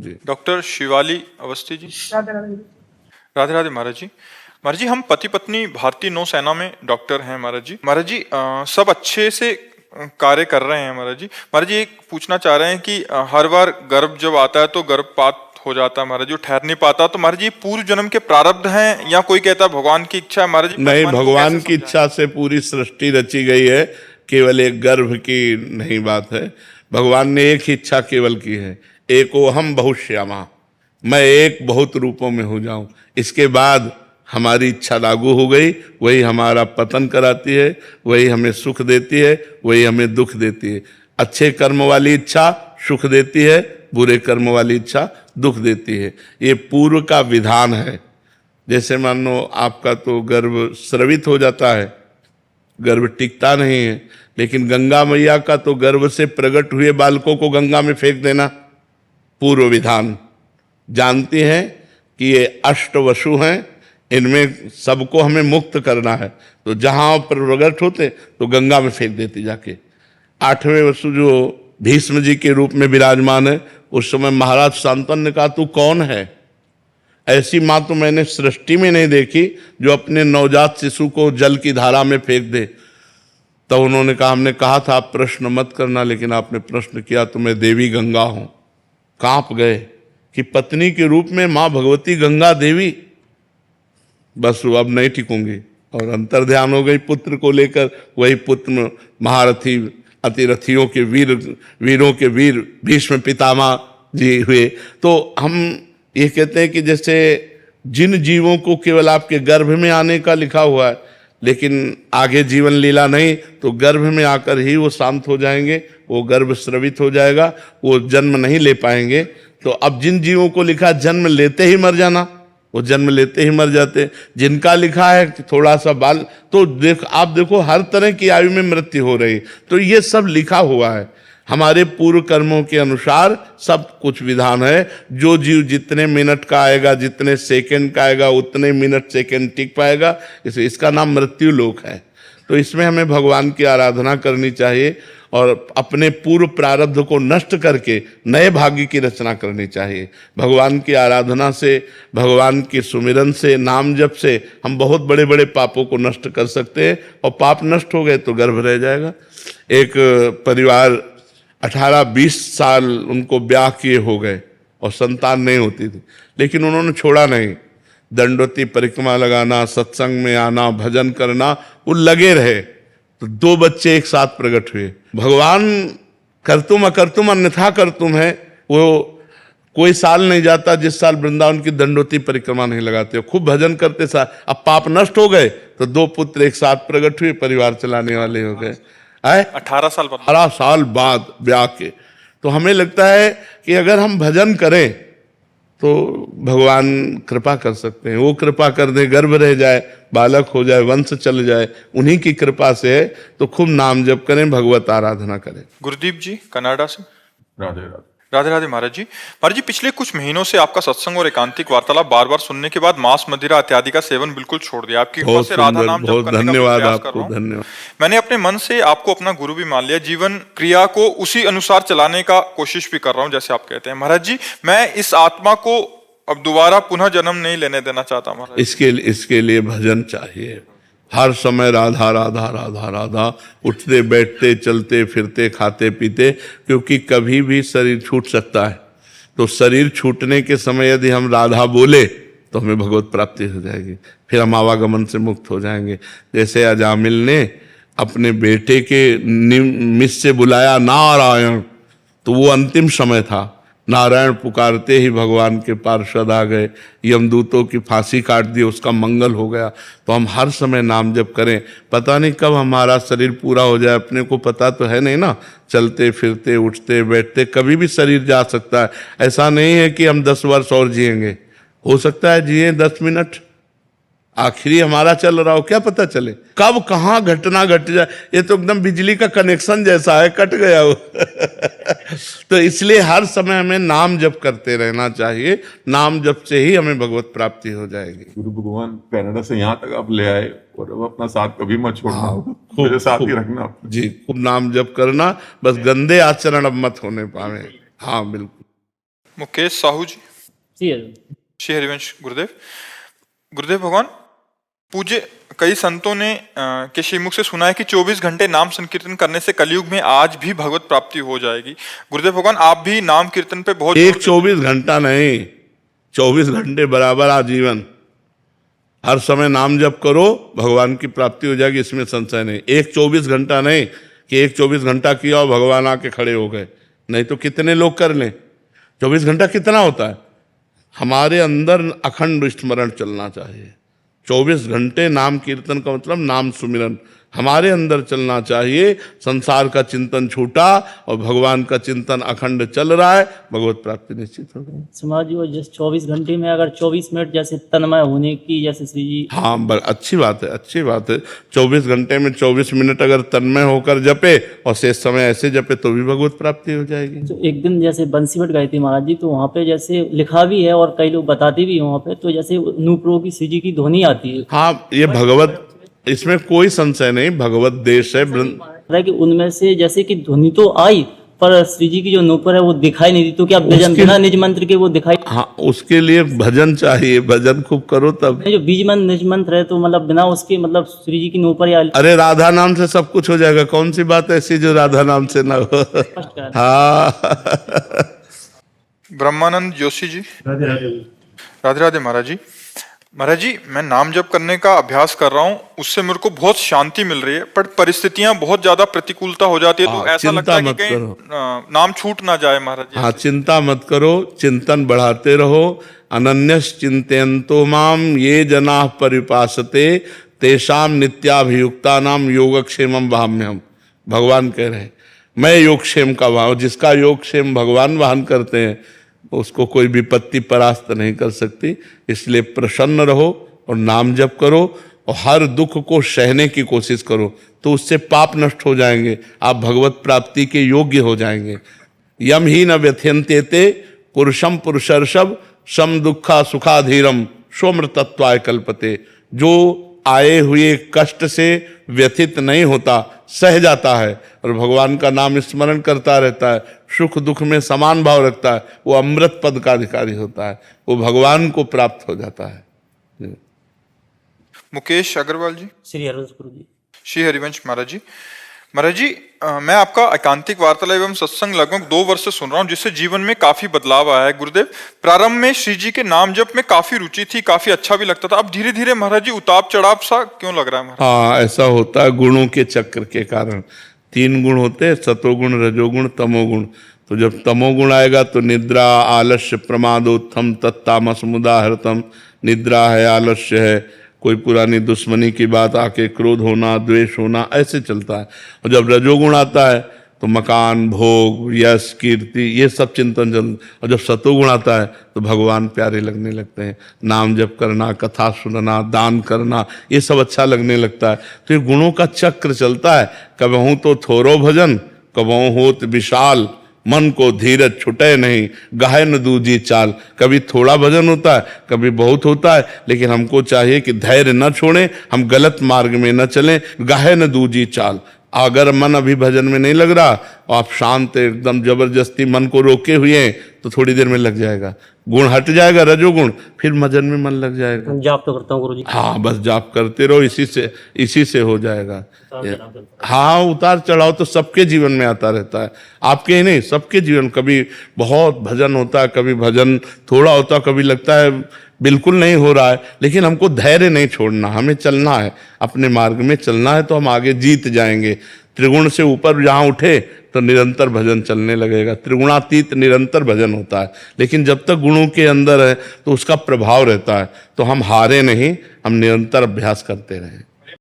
जी। Doctor Shivali Awasthi ji. Radhe Radhe. Radhe Radhe महाराज जी। महाराज जी, हम पति पत्नी भारतीय नौसेना में डॉक्टर हैं महाराज जी। महाराज जी, सब अच्छे से कार्य कर रहे हैं महाराज जी। महाराज जी, एक पूछना चाह रहे हैं कि हर बार गर्भ जब आता है तो गर्भपात हो जाता है महाराज जी, ठहर नहीं पाता, तो महाराज जी पूर्व जन्म के प्रारब्ध हैं या कोई कहता है भगवान की इच्छा है महाराज जी? नहीं, भगवान की इच्छा से पूरी सृष्टि रची गई है, केवल एक गर्भ की नहीं बात है। भगवान ने एक ही इच्छा केवल की है, एको हम बहुश्यामा, मैं एक बहुत रूपों में हो जाऊं। इसके बाद हमारी इच्छा लागू हो गई, वही हमारा पतन कराती है, वही हमें सुख देती है, वही हमें दुख देती है। अच्छे कर्म वाली इच्छा सुख देती है, बुरे कर्म वाली इच्छा दुख देती है। ये पूर्व का विधान है। जैसे मान लो आपका तो गर्भ स्रवित हो जाता है, गर्भ टिकता नहीं है, लेकिन गंगा मैया का तो गर्भ से प्रकट हुए बालकों को गंगा में फेंक देना पूर्व विधान। जानती हैं कि ये अष्टवसु हैं, इनमें सबको हमें मुक्त करना है, तो जहां प्रकट होते तो गंगा में फेंक देती जाके। आठवें वसु जो भीष्म जी के रूप में विराजमान है, उस समय महाराज शांतनु ने कहा तू कौन है? ऐसी मां तो मैंने सृष्टि में नहीं देखी जो अपने नवजात शिशु को जल की धारा में फेंक दे। तो उन्होंने कहा हमने कहा था आप प्रश्न मत करना, लेकिन आपने प्रश्न किया तो मैं देवी गंगा हूं। कांप गए कि पत्नी के रूप में मां भगवती गंगा देवी, बस वो अब नहीं टिकूंगी, और अंतर्ध्यान हो गई पुत्र को लेकर। वही पुत्र महारथी अतिरथियों के वीरों के वीर भीष्म पितामह जी हुए। तो हम ये कहते हैं कि जैसे जिन जीवों को केवल आपके गर्भ में आने का लिखा हुआ है, लेकिन आगे जीवन लीला नहीं, तो गर्भ में आकर ही वो शांत हो जाएंगे, वो गर्भ स्रवित हो जाएगा, वो जन्म नहीं ले पाएंगे। तो अब जिन जीवों को लिखा जन्म लेते ही मर जाना, वो जन्म लेते ही मर जाते। जिनका लिखा है थोड़ा सा बाल, तो आप देखो हर तरह की आयु में मृत्यु हो रही। तो ये सब लिखा हुआ है, हमारे पूर्व कर्मों के अनुसार सब कुछ विधान है। जो जीव जितने मिनट का आएगा, जितने सेकंड का आएगा, उतने मिनट सेकंड टिक पाएगा। इसका नाम मृत्यु लोक है। तो इसमें हमें भगवान की आराधना करनी चाहिए और अपने पूर्व प्रारब्ध को नष्ट करके नए भाग्य की रचना करनी चाहिए। भगवान की आराधना से, भगवान के सुमिरन से, नाम जप से हम बहुत बड़े बड़े पापों को नष्ट कर सकते हैं, और पाप नष्ट हो गए तो गर्भ रह जाएगा। एक परिवार 18-20 साल उनको ब्याह किए हो गए और संतान नहीं होती थी, लेकिन उन्होंने छोड़ा नहीं। दंडवती परिक्रमा लगाना, सत्संग में आना, भजन करना, वो लगे रहे। तो 2 बच्चे एक साथ प्रकट हुए। भगवान करतुम अकर्तुम अन्यथा करतुम है। वो कोई साल नहीं जाता जिस साल वृंदावन की दंडवती परिक्रमा नहीं लगाते, खूब भजन करते साल। अब पाप नष्ट हो गए तो 2 पुत्र एक साथ प्रकट हुए, परिवार चलाने वाले हो गए। 18 साल बाद ब्याह के। तो हमें लगता है कि अगर हम भजन करें तो भगवान कृपा कर सकते हैं। वो कृपा कर दे, गर्भ रह जाए, बालक हो जाए, वंश चल जाए, उन्हीं की कृपा से है। तो खूब नाम जप करें, भगवत आराधना करें। गुरुदीप जी कनाडा से। राधे राधे। राधे राधे महाराज जी। महाराज जी, पिछले कुछ महीनों से आपका सत्संग और एकांतिक वार्तालाप बार बार सुनने के बाद मांस मदिरा इत्यादि का सेवन बिल्कुल छोड़ दिया। आपकी कृपा से राधा नाम जप करने का धन्यवाद प्रयास कर आपको, रहा हूं। धन्यवाद। मैंने अपने मन से आपको अपना गुरु भी मान लिया, जीवन क्रिया को उसी अनुसार चलाने का कोशिश भी कर रहा हूं जैसे आप कहते हैं। महाराज जी, मैं इस आत्मा को अब दोबारा पुनः जन्म नहीं लेने देना चाहता महाराज। इसके लिए भजन चाहिए। हर समय राधा राधा राधा राधा, उठते बैठते चलते फिरते खाते पीते, क्योंकि कभी भी शरीर छूट सकता है। तो शरीर छूटने के समय यदि हम राधा बोले तो हमें भगवत प्राप्ति हो जाएगी, फिर हम आवागमन से मुक्त हो जाएंगे। जैसे अजामिल ने अपने बेटे के निमित्त से बुलाया नारायण, तो वो अंतिम समय था। नारायण पुकारते ही भगवान के पार्षद आ गए, यमदूतों की फांसी काट दी, उसका मंगल हो गया। तो हम हर समय नाम जप करें। पता नहीं कब हमारा शरीर पूरा हो जाए, अपने को पता तो है नहीं ना। चलते फिरते उठते बैठते कभी भी शरीर जा सकता है। ऐसा नहीं है कि हम 10 वर्ष और जिएंगे, हो सकता है जिए 10 मिनट, आखिरी हमारा चल रहा हो, क्या पता चले कब कहाँ घटना घट जाए। ये तो एकदम बिजली का कनेक्शन जैसा है, कट गया वो। तो इसलिए हर समय हमें नाम जप करते रहना चाहिए। नाम जप से ही हमें भगवत प्राप्ति हो जाएगी। गुरु भगवान कनाडा से यहाँ तक आप ले आए, और अब अपना साथ कभी मत छोड़ना। खूब, मेरे साथ ही खूब। रखना जी, खूब नाम जप करना, बस गंदे आचरण अब मत होने पावे। हाँ बिल्कुल। मुकेश साहू जी। श्री हरिवंश गुरुदेव। गुरुदेव भगवान, पूज्य कई संतों ने के श्रीमुख से सुना है कि 24 घंटे नाम संकीर्तन करने से कलयुग में आज भी भगवत प्राप्ति हो जाएगी। गुरुदेव भगवान, आप भी नाम कीर्तन पे बहुत एक 24 घंटा नहीं, 24 घंटे बराबर आजीवन, हर समय नाम जप करो, भगवान की प्राप्ति हो जाएगी, इसमें संशय नहीं। एक 24 घंटा नहीं कि एक 24 घंटा किया और भगवान आके खड़े हो गए, नहीं तो कितने लोग कर लें। 24 घंटा कितना होता है? हमारे अंदर अखंड स्मरण चलना चाहिए। 24 घंटे नाम कीर्तन का मतलब नाम सुमिरन हमारे अंदर चलना चाहिए। संसार का चिंतन छूटा और भगवान का चिंतन अखंड चल रहा है, भगवत प्राप्ति निश्चित होगी। समाज वो जैसे 24 घंटे में अगर 24 मिनट जैसे तन्मय होने की, जैसे श्री जी। हाँ, अच्छी बात है, अच्छी बात है। 24 घंटे में 24 मिनट अगर तन्मय होकर जपे और शेष समय ऐसे जपे तो भी भगवत प्राप्ति हो जाएगी। तो एक दिन जैसे बंसीवट गए थे महाराज जी, तो वहाँ पे जैसे लिखा भी है और कई लोग बताते भी हैं वहाँ पे, तो जैसे नूपुरों की श्री जी की ध्वनि आती है। हाँ, ये भगवत, इसमें कोई संशय नहीं, भगवत देश है। कि उनमें से जैसे कि ध्वनि तो आई पर श्री जी की जो नूपुर है वो दिखाई नहीं दी, तो क्या बिना निज मंत्र के वो दिखाई? हाँ, उसके लिए भजन चाहिए, भजन खूब करो तब। जो बीज मंत्र निज मंत्र है तो मतलब बिना उसके मतलब श्री जी की नूपुर या अरे राधा नाम से सब कुछ हो जाएगा, कौन सी बात ऐसी जो राधा नाम से ना हो। हाँ। ब्रह्मानंद जोशी जी। राधे राधे महाराज जी। महाराज जी, मैं नाम जप करने का अभ्यास कर रहा हूँ, उससे मेरे को बहुत शांति मिल रही है, पर परिस्थितियां बहुत ज्यादा प्रतिकूलता हो जाती है, तो ऐसा लगता है कि कहीं नाम छूट ना जाए महाराज जी। हाँ, चिंता मत करो, चिंतन बढ़ाते रहो। अनन्यस चिंतयन्तो माम ये जनाः परिपासते तेषाम नित्याभियुक्ता नाम योगक्षेमम वहाम्यहम्। भगवान कह रहे हैं मैं योगक्षेम का वाहन, जिसका योगक्षेम भगवान वाहन करते हैं उसको कोई विपत्ति परास्त नहीं कर सकती। इसलिए प्रसन्न रहो और नाम जप करो और हर दुख को सहने की कोशिश करो, तो उससे पाप नष्ट हो जाएंगे, आप भगवत प्राप्ति के योग्य हो जाएंगे। यम ही न व्यथयन्ते ते पुरुषम पुरुषर्षभ सम दुखा सुखाधीरम सोमृतत्वाय कल्पते। जो आए हुए कष्ट से व्यथित नहीं होता, सह जाता है और भगवान का नाम स्मरण करता रहता है, सुख दुख में समान भाव रखता है, वो अमृत पद का अधिकारी होता है, वो भगवान को प्राप्त हो जाता है। मुकेश अग्रवाल जी। श्री हरिवंश गुरु जी। श्री हरिवंश महाराज जी। महाराज जी, मैं आपका एकांतिक वार्तालाप एवं सत्संग लगभग 2 वर्ष से सुन रहा हूँ, जिससे जीवन में काफी बदलाव आया है। गुरुदेव, प्रारंभ में श्री जी के नाम जप में काफी रुचि थी, काफी अच्छा भी लगता था, अब धीरे धीरे महाराज जी उतार चढ़ाव सा क्यों लग रहा है? हाँ, ऐसा होता है गुणों के चक्र के कारण। 3 गुण होते हैं, सतोगुण, रजोगुण, तमोगुण। तो जब तमोगुण आएगा तो निद्रा, आलस्य, प्रमादोत्थम, तत्तामस मुदाहृतम। निद्रा है, आलस्य है, कोई पुरानी दुश्मनी की बात आके क्रोध होना, द्वेष होना, ऐसे चलता है। और जब रजोगुण आता है तो मकान, भोग, यश, कीर्ति, ये सब चिंतन चल। और जब सतोगुण आता है तो भगवान प्यारे लगने लगते हैं, नाम जप करना, कथा सुनना, दान करना, ये सब अच्छा लगने लगता है। तो ये गुणों का चक्र चलता है। कबहू तो थोरो भजन, कबहू होत विशाल, मन को धीरज छुटे नहीं, गाहे न दूजी चाल। कभी थोड़ा भजन होता है, कभी बहुत होता है, लेकिन हमको चाहिए कि धैर्य न छोड़ें, हम गलत मार्ग में न चलें, गाहे न दूजी चाल। अगर मन अभी भजन में नहीं लग रहा, आप शांत एकदम जबरदस्ती मन को रोके हुए हैं, तो थोड़ी देर में लग जाएगा, गुण हट जाएगा, रजोगुण, फिर भजन में मन लग जाएगा। जाप तो करता हूँ गुरु जी। हाँ, बस जाप करते रहो, इसी से हो जाएगा। हाँ, उतार चढ़ाव तो सबके जीवन में आता रहता है, आपके ही नहीं, सबके जीवन। कभी बहुत भजन होता है, कभी भजन थोड़ा होता है, कभी लगता है बिल्कुल नहीं हो रहा है, लेकिन हमको धैर्य नहीं छोड़ना, हमें चलना है, अपने मार्ग में चलना है, तो हम आगे जीत जाएंगे। त्रिगुण से ऊपर जहाँ उठे तो निरंतर भजन चलने लगेगा। त्रिगुणातीत निरंतर भजन होता है, लेकिन जब तक गुणों के अंदर है तो उसका प्रभाव रहता है, तो हम हारे नहीं, हम निरंतर अभ्यास करते रहें।